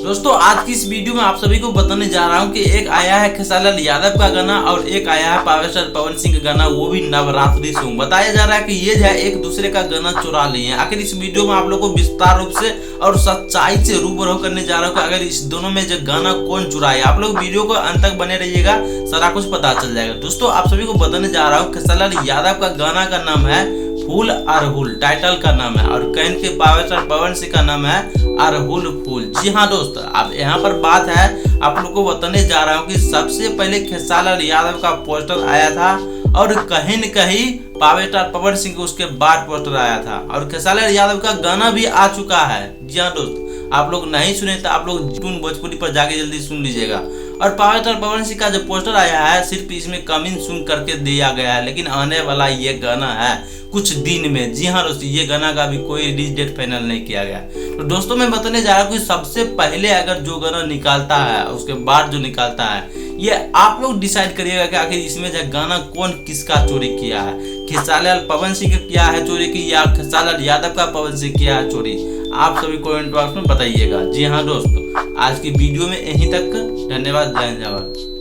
दोस्तों आज की इस वीडियो में आप सभी को बताने जा रहा हूं कि एक आया है खेसारी लाल यादव का गाना और एक आया है पावर स्टार पवन सिंह का गाना, वो भी नवरात्रि सॉन्ग। बताया जा रहा है कि ये जो है एक दूसरे का गाना चुरा लिए हैं। आखिर इस वीडियो में आप लोगों को विस्तार रूप से और सच्चाई से रूबरू करने जा रहा हूँ कि अगर इस दोनों में जो गाना कौन चुराए। आप लोग वीडियो को अंत तक बने रहिएगा, सारा कुछ पता चल जाएगा। दोस्तों आप सभी को बताने जा रहा हूँ खेसारी लाल यादव का गाना का नाम है फूल अरहुल, टाइटल का नाम है, और कहन के पावर स्टार पवन सिंह का नाम है अरहुल फूल। जी हाँ दोस्त, अब यहाँ पर बात है आप लोग को बताने जा रहा हूँ कि सबसे पहले खेसारी लाल यादव का पोस्टर आया था और कहीं न कहीं पावर स्टार पवन सिंह उसके बाद पोस्टर आया था, और खेसारी लाल यादव का गाना भी आ चुका है। जी हाँ दोस्त, आप लोग नहीं सुने तो आप लोग टून भोजपुरी पर जाके जल्दी सुन लीजिएगा। और पावर स्टार पवन सिंह का जो पोस्टर आया है सिर्फ इसमें कमिंग सून करके दिया गया है, लेकिन आने वाला ये गाना है कुछ दिन में। जी हाँ दोस्तों, ये गाना का भी कोई रिलीज डेट फाइनल नहीं किया गया। तो दोस्तों मैं बताने जा रहा हूँ कि सबसे पहले अगर जो गाना निकालता है उसके बाद जो निकालता है, ये आप लोग डिसाइड करिएगा कि आखिर इसमें जो गाना कौन किसका चोरी किया है। खेसारी लाल पवन सिंह का किया है चोरी की, या खेसारी लाल यादव का पवन सिंह किया है चोरी। आप सभी कमेंट बॉक्स में बताइएगा। जी हाँ दोस्तों, आज की वीडियो में यहीं तक। धन्यवाद, जय जवान।